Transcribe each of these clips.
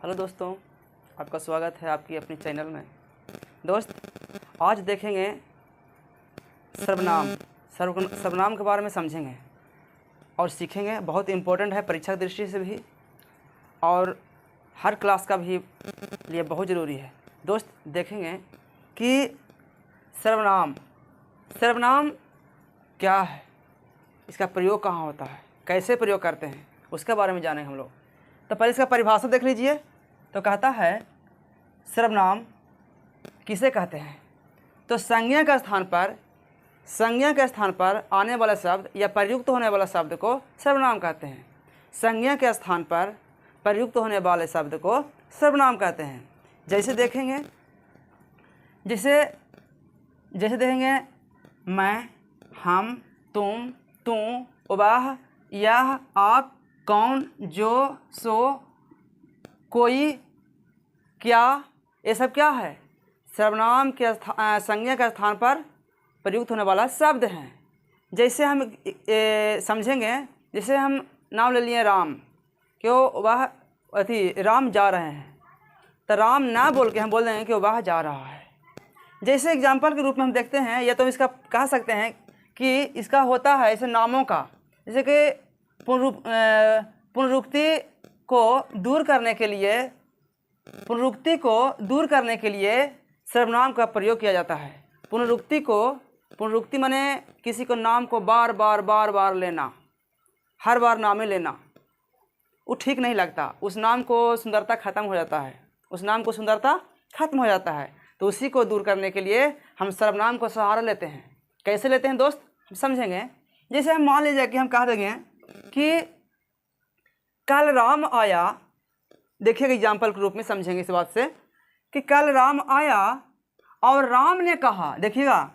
Hello दोस्तों, आपका स्वागत है आपकी अपनी चैनल में। दोस्त, आज देखेंगे सर्वनाम के बारे में समझेंगे और सीखेंगे। बहुत इम्पोर्टेंट है परीक्षा की दृष्टि से भी और हर क्लास का भी लिए बहुत ज़रूरी है। दोस्त, देखेंगे कि सर्वनाम क्या है, इसका प्रयोग कहाँ होता है, कैसे प्रयोग करते हैं, उसके बारे में जानेंगे हम लोग। तो पहले इसका परिभाषा देख लीजिए। तो कहता है सर्वनाम किसे कहते हैं। तो संज्ञा के स्थान पर आने वाला शब्द या प्रयुक्त होने वाला शब्द को सर्वनाम कहते हैं। संज्ञा के स्थान पर प्रयुक्त होने वाले शब्द को सर्वनाम कहते हैं। जैसे देखेंगे देखेंगे मैं, हम, तुम, तू, वह, यह, आप, कौन, जो, सो, कोई, क्या, ये सब क्या है? सर्वनाम के संज्ञा के स्थान पर प्रयुक्त होने वाला शब्द हैं। जैसे हम समझेंगे, जैसे हम नाम ले लिए राम, क्यों वह राम जा रहे हैं, तो राम ना बोल के हम बोल देंगे कि वह जा रहा है। जैसे एग्जाम्पल के रूप में हम देखते हैं, या तो इसका कह सकते हैं कि इसका होता है ऐसे नामों का, जैसे कि पुनरुक्ति को दूर करने के लिए सर्वनाम का प्रयोग किया जाता है। पुनरुक्ति माने किसी को नाम को बार बार लेना, हर बार नामे लेना, वो ठीक नहीं लगता। उस नाम को सुंदरता खत्म हो जाता है। तो उसी को दूर करने के लिए हम सर्वनाम को सहारा लेते हैं। कैसे लेते हैं दोस्त, हम समझेंगे। जैसे हम मान लीजिए कि हम कह देंगे कि कल राम आया। देखिएगा एग्जाम्पल के रूप में समझेंगे इस बात से कि कल राम आया और राम ने कहा। देखिएगा,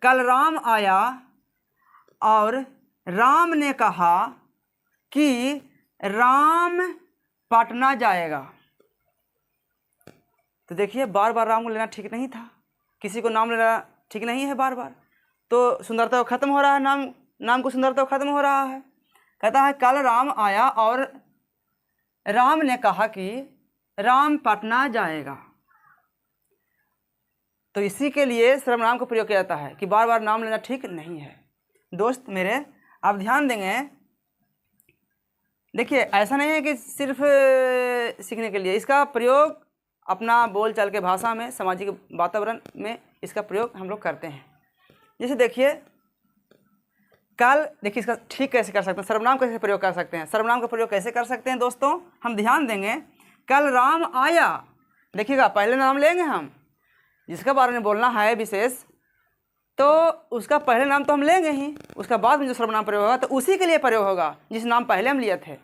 कल राम आया और राम ने कहा कि राम पटना जाएगा। तो देखिए, बार बार राम को लेना ठीक नहीं था, किसी को नाम लेना ठीक नहीं है बार बार, तो सुंदरता खत्म हो रहा है, नाम को सुंदरता खत्म हो रहा है। कहता है कल राम आया और राम ने कहा कि राम पटना जाएगा। तो इसी के लिए सर्वनाम का प्रयोग किया जाता है कि बार बार नाम लेना ठीक नहीं है। दोस्त मेरे, आप ध्यान देंगे। देखिए, ऐसा नहीं है कि सिर्फ सीखने के लिए, इसका प्रयोग अपना बोलचाल के भाषा में, सामाजिक वातावरण में इसका प्रयोग हम लोग करते हैं। जैसे देखिए, देखिए इसका ठीक कैसे कर सकते हैं, सर्वनाम कैसे प्रयोग कर सकते हैं। सर्वनाम का प्रयोग कैसे कर सकते हैं दोस्तों, हम ध्यान देंगे। कल राम आया, देखिएगा पहले नाम लेंगे हम, जिसके बारे में बोलना है विशेष, तो उसका पहले नाम तो हम लेंगे ही, उसका बाद में जो सर्वनाम प्रयोग होगा तो उसी के लिए प्रयोग होगा जिस नाम पहले हम लिए थे।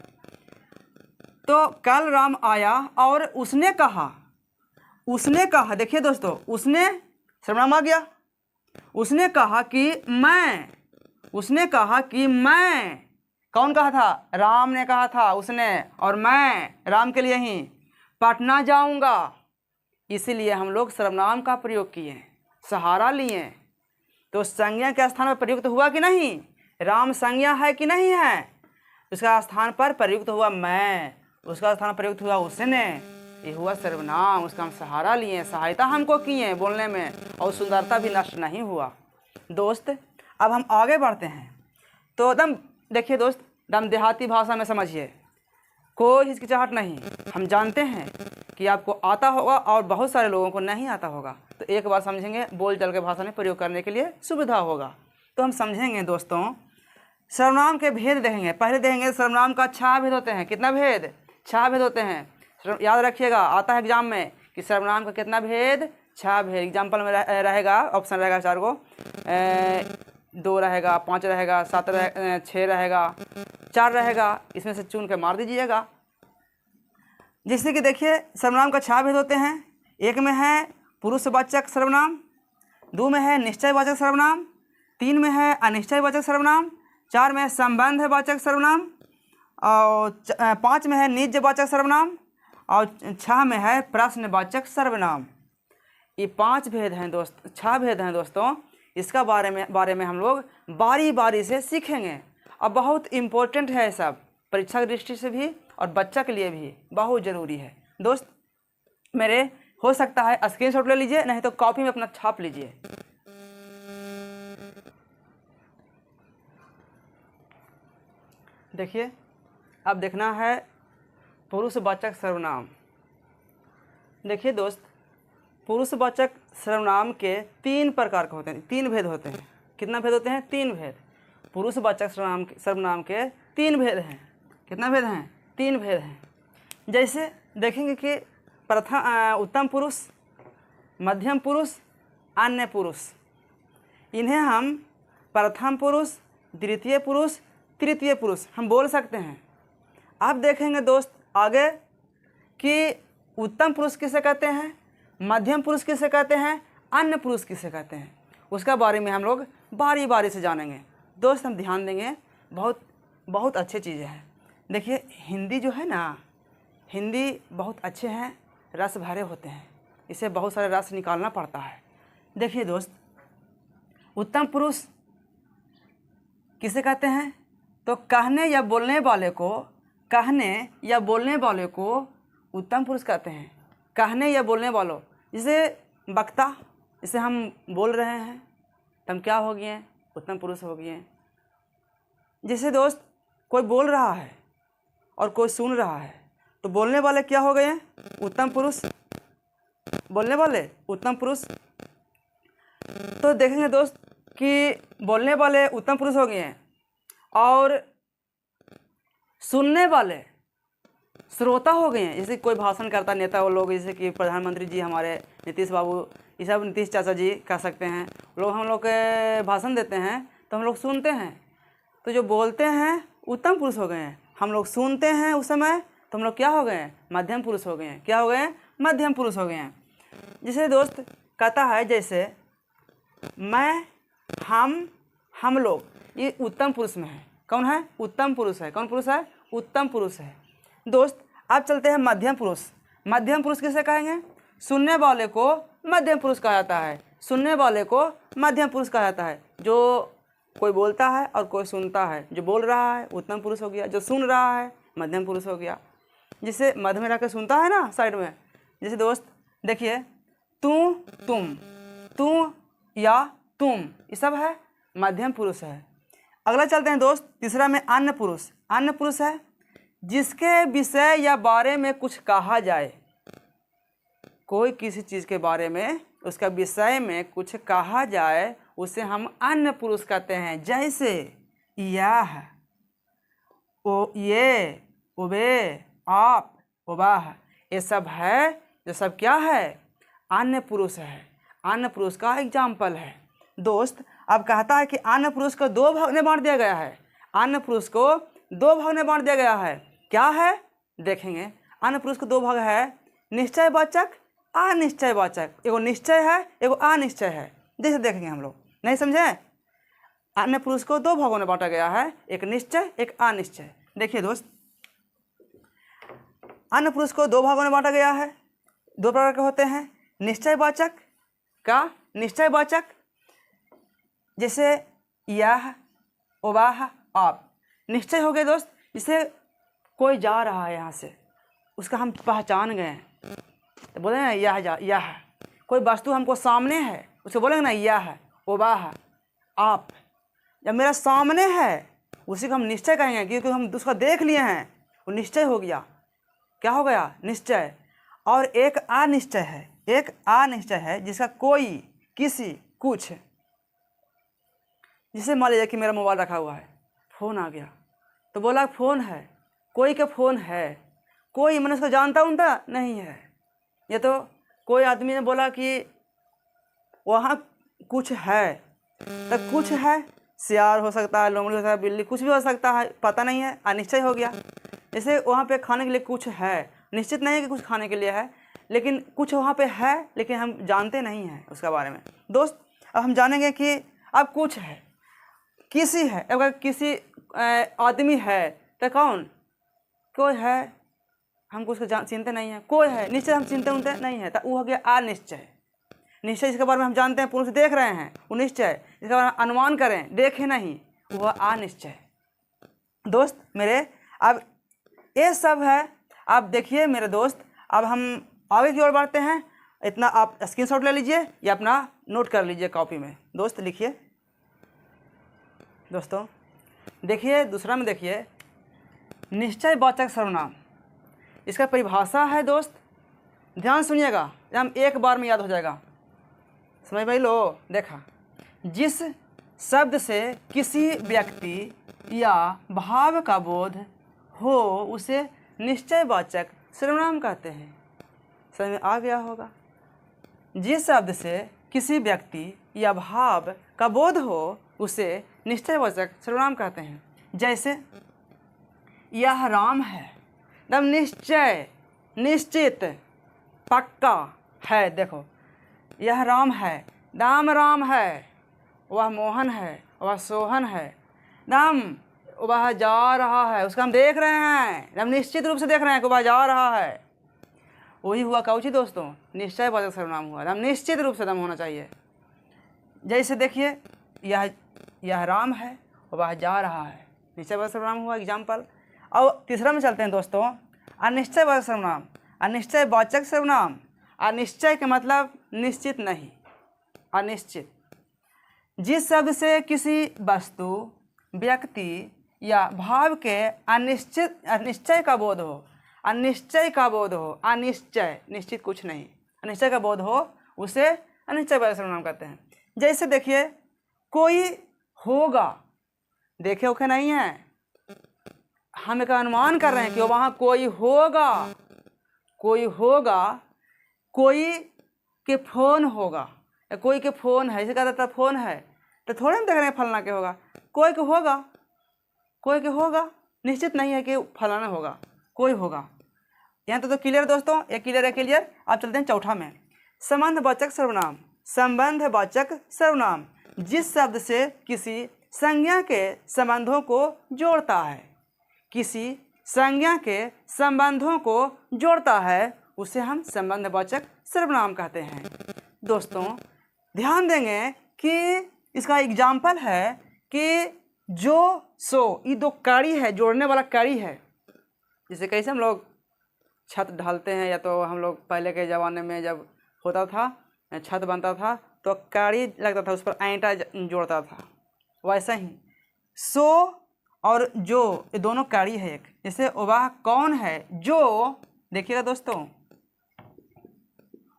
तो कल राम आया और उसने कहा। देखिए दोस्तों, उसने सर्वनाम आ गया। उसने कहा कि मैं, कौन कहा था? राम ने कहा था, उसने, और मैं राम के लिए ही पटना जाऊंगा। इसीलिए हम लोग सर्वनाम का प्रयोग किए, सहारा लिए। तो संज्ञा के स्थान पर प्रयुक्त हुआ कि नहीं? राम संज्ञा है कि नहीं है? उसका स्थान पर प्रयुक्त हुआ मैं, उसका स्थान पर प्रयुक्त हुआ उसने, ये हुआ सर्वनाम। उसका हम सहारा लिए, सहायता हमको किए बोलने में, और सुंदरता भी नष्ट नहीं हुआ। दोस्त, अब हम आगे बढ़ते हैं। तो एकदम देखिए दोस्त, एकदम देहाती भाषा में समझिए, कोई हिचकिचाहट नहीं। हम जानते हैं कि आपको आता होगा और बहुत सारे लोगों को नहीं आता होगा, तो एक बार समझेंगे, बोलचाल के भाषा में प्रयोग करने के लिए सुविधा होगा। तो हम समझेंगे दोस्तों, सर्वनाम के भेद देखेंगे। पहले देखेंगे सर्वनाम का 6 भेद होते हैं। कितना भेद? 6 भेद होते हैं। याद रखिएगा, आता है एग्जाम में कि सर्वनाम का कितना भेद? 6 भेद। एग्जाम्पल में रहेगा, ऑप्शन रहेगा 4 को, 2 रहेगा, 5 रहेगा, 7 रहेगा, 6 रहेगा, 4 रहेगा। इसमें से चुन के मार दीजिएगा। जैसे कि देखिए, सर्वनाम का 6 भेद होते हैं। एक में है पुरुषवाचक सर्वनाम, 2 में है निश्चयवाचक सर्वनाम, 3 में है अनिश्चयवाचक सर्वनाम, 4 में है संबंधवाचक सर्वनाम, और 5 में है निजवाचक सर्वनाम, और 6 में है प्रश्नवाचक सर्वनाम। ये 5 भेद हैं दोस्त, 6 भेद हैं दोस्तों। इसका बारे में हम लोग बारी बारी से सीखेंगे। अब बहुत इम्पोर्टेंट है सब, परीक्षा की दृष्टि से भी और बच्चा के लिए भी बहुत ज़रूरी है। दोस्त मेरे, हो सकता है स्क्रीनशॉट ले लीजिए, नहीं तो कॉपी में अपना छाप लीजिए। देखिए, अब देखना है पुरुषवाचक सर्वनाम। देखिए दोस्त, पुरुषवाचक सर्वनाम के 3 प्रकार के होते हैं, 3 भेद होते हैं। कितना भेद होते हैं? 3 भेद। पुरुषवाचक सर्वनाम के 3 भेद हैं। कितना भेद हैं? 3 भेद हैं। जैसे देखेंगे कि उत्तम पुरुष, मध्यम पुरुष, अन्य पुरुष। इन्हें हम प्रथम पुरुष, द्वितीय पुरुष, तृतीय पुरुष हम बोल सकते हैं। अब देखेंगे दोस्त आगे कि उत्तम पुरुष किसे कहते हैं, मध्यम पुरुष किसे कहते हैं, अन्य पुरुष किसे कहते हैं, उसका बारे में हम लोग बारी बारी से जानेंगे। दोस्त हम ध्यान देंगे, बहुत बहुत अच्छी चीज़ें हैं। देखिए हिंदी जो है ना, हिंदी बहुत अच्छे हैं, रस भरे होते हैं, इसे बहुत सारे रस निकालना पड़ता है। देखिए दोस्त, उत्तम पुरुष किसे कहते हैं? तो कहने या बोलने वाले को उत्तम पुरुष कहते हैं। कहने या बोलने वालों, जैसे वक्ता, जैसे हम बोल रहे हैं तो हम क्या हो गए हैं? उत्तम पुरुष हो गए हैं। जैसे दोस्त कोई बोल रहा है और कोई सुन रहा है, तो बोलने वाले क्या हो गए हैं? उत्तम पुरुष। बोलने वाले उत्तम पुरुष। तो देखेंगे दोस्त कि बोलने वाले उत्तम पुरुष हो गए हैं और सुनने वाले श्रोता हो गए हैं। जैसे कोई भाषण करता नेता, वो लोग जैसे कि प्रधानमंत्री जी हमारे नीतीश बाबू, ये सब नीतीश चाचा जी कह सकते हैं, लोग हम लोग के भाषण देते हैं तो हम लोग सुनते हैं। तो जो बोलते हैं उत्तम पुरुष हो गए हैं, हम लोग सुनते हैं उस समय तो हम लोग क्या हो गए हैं? मध्यम पुरुष हो गए हैं। क्या हो गए हैं? मध्यम पुरुष हो गए हैं। जैसे दोस्त कहता है, जैसे मैं, हम लोग, ये उत्तम पुरुष में है। कौन है? उत्तम पुरुष है। कौन पुरुष है? उत्तम पुरुष है। दोस्त अब चलते हैं मध्यम पुरुष। मध्यम पुरुष किसे कहेंगे? सुनने वाले को मध्यम पुरुष कहा जाता है। सुनने वाले को मध्यम पुरुष कहा जाता है। जो कोई बोलता है और कोई सुनता है, जो बोल रहा है उत्तम पुरुष हो गया, जो सुन रहा है मध्यम पुरुष हो गया। जिसे मध्य में रख के सुनता है ना साइड में, जैसे दोस्त देखिए, तू, तुम, तू या तुम, ये सब है मध्यम पुरुष है। अगला चलते हैं दोस्त, तीसरा में अन्य पुरुष। अन्य पुरुष है जिसके विषय या बारे में कुछ कहा जाए। कोई किसी चीज़ के बारे में, उसका विषय में कुछ कहा जाए, उसे हम अन्य पुरुष कहते हैं। जैसे यह, ओ, ये, उबे, आप, उबाह, ये सब है, जो सब क्या है? अन्य पुरुष है। अन्य पुरुष का एग्जाम्पल है। दोस्त अब कहता है कि अन्य पुरुष को 2 भाग में बांट दिया गया है। अन्य पुरुष को 2 भाग में बांट दिया गया है। क्या है? देखेंगे, अन्य पुरुष को 2 भाग है, निश्चयवाचक, अनिश्चयवाचक। एगो निश्चय है, एगो अनिश्चय है। जैसे देखेंगे हम लोग, नहीं समझे? अन्य पुरुष को 2 भागों में बांटा गया है, एक निश्चय, एक अनिश्चय। देखिए दोस्त, अन्य पुरुष को 2 भागों में बांटा गया है। 2 प्रकार के होते हैं, निश्चयवाचक का निश्चयवाचक, जैसे यह, उबाह, आप। निश्चय हो गए दोस्त, जैसे कोई जा रहा है यहाँ से, उसका हम पहचान गए, तो बोले ना यह। कोई वस्तु हमको सामने है, उसे बोलेंगे ना यह, उबाह, आप। जब मेरा सामने है उसी को हम निश्चय कहेंगे, क्योंकि हम उसको देख लिए हैं, वो निश्चय हो गया। क्या हो गया? निश्चय। और एक अनिश्चय है। एक अनिश्चय है जिसका कोई, किसी, कुछ। जैसे मान लीजिए कि मेरा मोबाइल रखा हुआ है, फ़ोन आ गया तो बोला फ़ोन है, कोई का फ़ोन है, कोई मैंने उसको जानता नहीं है। ये तो कोई आदमी ने बोला कि वहाँ कुछ है, तो कुछ है, सियार हो सकता है, लोमड़ी हो सकता है, बिल्ली, कुछ भी हो सकता है, पता नहीं है, अनिश्चय हो गया। जैसे वहाँ पे खाने के लिए कुछ है, निश्चित नहीं है कि कुछ खाने के लिए है, लेकिन कुछ वहाँ पे है, लेकिन हम जानते नहीं हैं उसके बारे में। दोस्त अब हम जानेंगे कि अब कुछ है, किसी है। अगर किसी आदमी है तो कौन? कोई है, हमको उसको चिंते नहीं है। कोई है, निश्चय हम चिंते उनते नहीं है, तो वो हो गया अनिश्चय। निश्चय जिसके बारे में हम जानते हैं, पुरुष देख रहे हैं, वो निश्चय। जिसके बारे में अनुमान करें, देखे नहीं, वह अनिश्चय। दोस्त मेरे, अब ये सब है। अब देखिए मेरे दोस्त, अब हम आगे की ओर बढ़ते हैं। इतना आप स्क्रीनशॉट ले लीजिए या अपना नोट कर लीजिए कॉपी में। दोस्त लिखिए। दोस्तों देखिए दूसरा में देखिए निश्चयवाचक सर्वनाम। इसका परिभाषा है दोस्त, ध्यान सुनिएगा, हम एक बार में याद हो जाएगा। समझ भाई लो। देखा, जिस शब्द से किसी व्यक्ति या भाव का बोध हो उसे निश्चयवाचक सर्वनाम कहते हैं। समझ में आ गया होगा। जिस शब्द से किसी व्यक्ति या भाव का बोध हो उसे निश्चयवाचक सर्वनाम कहते हैं। जैसे यह राम है, एकदम निश्चय, निश्चित, पक्का है। देखो, यह राम है, दाम राम है, वह मोहन है, वह सोहन है, दम वह जा रहा है, उसका हम देख रहे हैं, हम निश्चित रूप से देख रहे हैं कि वह जा रहा है। वही हुआ काउची दोस्तों, निश्चयवाचक सर्वनाम हुआ। दम निश्चित रूप से दम होना चाहिए। जैसे देखिए यह राम है, वह जा रहा है, निश्चयवाचक सर्वनाम हुआ, एग्जाम्पल। और तीसरा में चलते हैं दोस्तों, अनिश्चयवाचक सर्वनाम। अनिश्चयवाचक सर्वनाम, अनिश्चय का मतलब निश्चित नहीं, अनिश्चित। जिस शब्द से किसी वस्तु, व्यक्ति या भाव के अनिश्चय का बोध हो, अनिश्चय का बोध हो, अनिश्चय, निश्चित कुछ नहीं, अनिश्चय का बोध हो उसे अनिश्चयवाचक सर्वनाम कहते हैं। जैसे देखिए कोई होगा, देखे ओखे नहीं है, हम एक अनुमान कर रहे हैं कि वहाँ कोई होगा, कोई होगा, कोई के फोन होगा, कोई के फोन है, इसे कहता था फोन है, तो थोड़े हम देख रहे हैं फलाना के होगा, कोई के होगा, कोई के होगा, निश्चित नहीं है कि फलाना होगा, कोई होगा। यहाँ तो क्लियर दोस्तों, एक क्लियर है, क्लियर। आप चलते हैं चौथा में, संबंधवाचक सर्वनाम। संबंधवाचक सर्वनाम जिस शब्द से किसी संज्ञा के संबंधों को जोड़ता है, किसी संज्ञा के संबंधों को जोड़ता है, उसे हम संबंधवाचक सर्वनाम कहते हैं। दोस्तों ध्यान देंगे कि इसका एग्जाम्पल है कि जो, सो, ये दो कड़ी है, जोड़ने वाला कड़ी है। जैसे कैसे हम लोग छत ढालते हैं, या तो हम लोग पहले के ज़माने में जब होता था, छत बनता था तो कड़ी लगता था, उस पर ईंटा जोड़ता था, वैसा ही सो और जो, ये दोनों कड़ी है एक। जैसे वह कौन है जो, देखिएगा दोस्तों,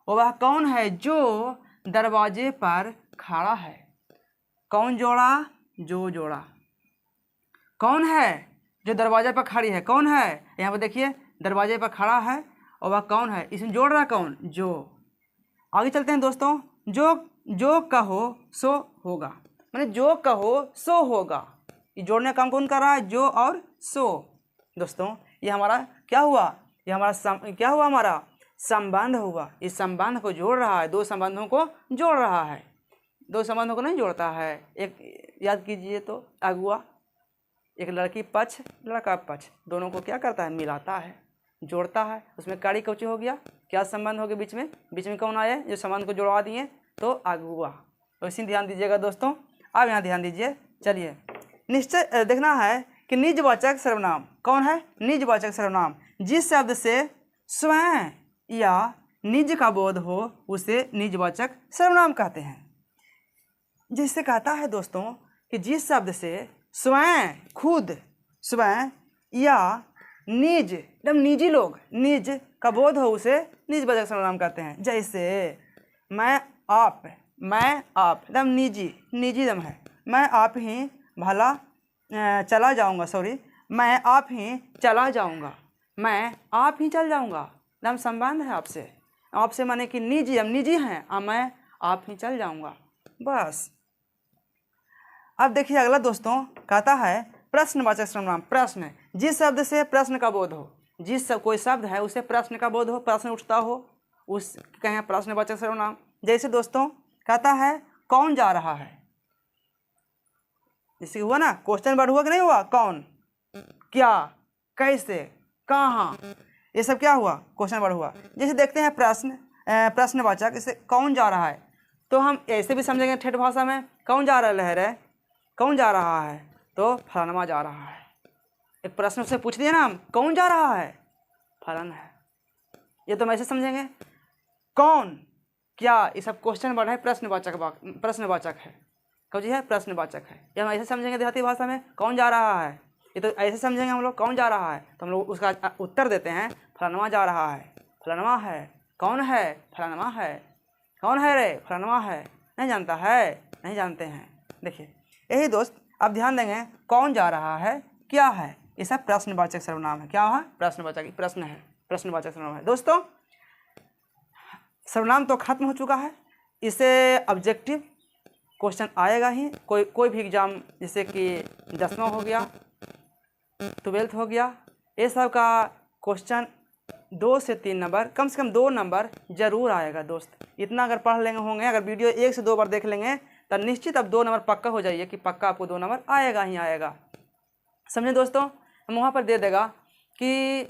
वह कौन है जो दरवाजे पर खड़ा है, कौन जोड़ा, जो जोड़ा। कौन है जो दरवाजे पर खड़ी है, कौन है, यहाँ पर देखिए दरवाजे पर खड़ा है, और वह कौन है, इसमें जोड़ रहा कौन, जो। आगे चलते हैं दोस्तों, जो कहो सो होगा, मैंने जो कहो सो होगा, ये जोड़ने का काम कौन कर रहा है, जो और सो। दोस्तों ये हमारा क्या हुआ, ये हमारा क्या हुआ, हमारा संबंध हुआ। इस संबंध को जोड़ रहा है, दो संबंधों को जोड़ रहा है, दो संबंधों को नहीं जोड़ता है। एक याद कीजिए तो, अगुआ, एक लड़की पक्ष, लड़का पक्ष, दोनों को क्या करता है, मिलाता है, जोड़ता है। उसमें कड़ी कौची हो गया, क्या संबंध हो गया बीच में, बीच में कौन आया जो संबंध को जोड़वा दिए, तो अगुआ। तो इसी ध्यान दीजिएगा दोस्तों। अब यहाँ ध्यान दीजिए, चलिए निश्चय देखना है कि निजवाचक सर्वनाम कौन है। निजवाचक सर्वनाम जिस शब्द से स्वयं या निज का बोध हो उसे निजवाचक सर्वनाम कहते हैं। जिससे कहता है दोस्तों कि जिस शब्द से स्वयं, खुद, स्वयं या निज, एकदम निजी लोग, निज का बोध हो उसे निजवाचक सर्वनाम कहते हैं। जैसे मैं आप, मैं आप, एकदम निजी, निजी दम है। मैं आप ही भला चला जाऊंगा, सॉरी, मैं आप ही चला जाऊंगा, मैं आप ही चल जाऊंगा, एकदम संबंध है आपसे, आपसे माने कि निजी, हम निजी हैं, मैं आप ही चल जाऊंगा, बस। अब देखिए अगला दोस्तों, कहता है प्रश्नवाचक सर्वनाम। प्रश्न, जिस शब्द से प्रश्न का बोध हो, जिस कोई शब्द है उसे प्रश्न का बोध हो, प्रश्न उठता हो, उस कहें प्रश्नवाचक सर्वनाम। जैसे दोस्तों कहता है कौन जा रहा है, जैसे हुआ ना, क्वेश्चन वर्ड हुआ कि नहीं हुआ, कौन, क्या, कैसे, कहाँ, ये सब क्या हुआ, क्वेश्चन वर्ड हुआ। जैसे देखते हैं प्रश्न, प्रश्नवाचक, जैसे कौन जा रहा है, तो हम ऐसे भी समझेंगे ठेठ भाषा में, कौन जा रहा है, कौन जा रहा है, तो फलाना जा रहा है। एक प्रश्न से पूछ दिया ना हम, कौन जा रहा है, फलाना है। ये तो हम ऐसे समझेंगे कौन क्या, ये सब क्वेश्चन वर्ड है, प्रश्नवाचक है। कौन चीज़ है? प्रश्नवाचक है। ये हम ऐसे समझेंगे देहाती भाषा में, कौन जा रहा है, ये तो ऐसे समझेंगे हम लोग, कौन जा रहा है, तो हम लोग उसका उत्तर देते हैं फलानवा जा रहा है, फलानवा है, कौन है, फलानवा है, कौन है रे, फलानवा है, नहीं जानता है, नहीं जानते हैं। देखिए यही दोस्त अब ध्यान देंगे, कौन जा रहा है, क्या है, ये सब प्रश्नवाचक सर्वनाम है। क्या है? प्रश्नवाचक, प्रश्न है, प्रश्नवाचक सर्वनाम है। दोस्तों सर्वनाम तो खत्म हो चुका है, इसे ऑब्जेक्टिव क्वेश्चन आएगा ही। कोई भी एग्ज़ाम, जैसे कि 10वां हो गया, 12th हो गया, ये सब का क्वेश्चन 2 से 3 नंबर, कम से कम 2 नंबर जरूर आएगा दोस्त। इतना अगर पढ़ लेंगे होंगे, अगर वीडियो 1 से 2 बार देख लेंगे तो निश्चित अब 2 नंबर पक्का हो जाइए कि पक्का आपको 2 नंबर आएगा ही आएगा। समझे दोस्तों? हम वहाँ पर दे देगा कि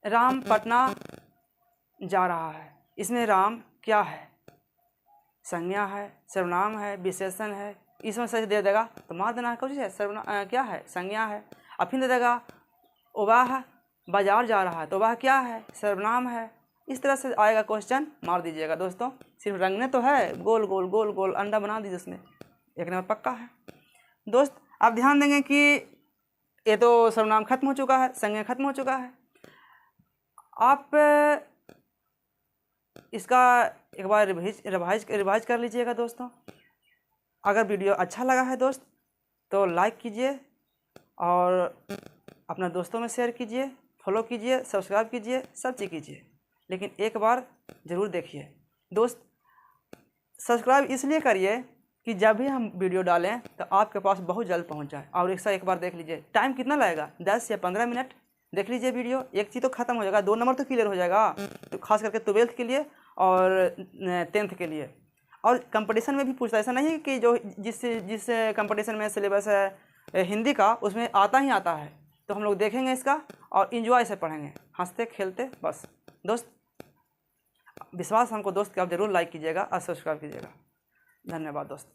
राम पटना जा रहा है, इसमें राम क्या है, संज्ञा है, सर्वनाम है, विशेषण है, इसमें सच दे देगा तो मार देना है। कुछ है सर्वनाम क्या है, संज्ञा है। अब फिर दे देगा वह बाजार जा रहा है, तो वह क्या है, सर्वनाम है। इस तरह से आएगा क्वेश्चन, मार दीजिएगा दोस्तों। सिर्फ रंगने तो है, गोल गोल गोल गोल अंडा बना दीजिए, उसमें 1 नंबर पक्का है। दोस्त आप ध्यान देंगे कि ये तो सर्वनाम खत्म हो चुका है, संज्ञा खत्म हो चुका है। आप इसका एक बार रिवाइज कर लीजिएगा दोस्तों। अगर वीडियो अच्छा लगा है दोस्त तो लाइक कीजिए और अपना दोस्तों में शेयर कीजिए, फॉलो कीजिए, सब्सक्राइब कीजिए, सब चीज़ कीजिए, लेकिन एक बार ज़रूर देखिए दोस्त। सब्सक्राइब इसलिए करिए कि जब भी हम वीडियो डालें तो आपके पास बहुत जल्द पहुंच जाए। और एक बार देख लीजिए, टाइम कितना लगेगा, 10 या 15 मिनट देख लीजिए वीडियो, एक चीज़ तो खत्म हो जाएगा, 2 नंबर तो क्लियर हो जाएगा, तो खास करके 12th के लिए और 10th के लिए। और कंपटीशन में भी पूछता है, ऐसा नहीं है कि जो जिस कंपटीशन में सिलेबस है हिंदी का, उसमें आता ही आता है। तो हम लोग देखेंगे इसका और इन्जॉय से पढ़ेंगे, हंसते खेलते बस। दोस्त विश्वास हमको दोस्त कि आप ज़रूर लाइक कीजिएगा और सब्सक्राइब कीजिएगा। धन्यवाद दोस्त।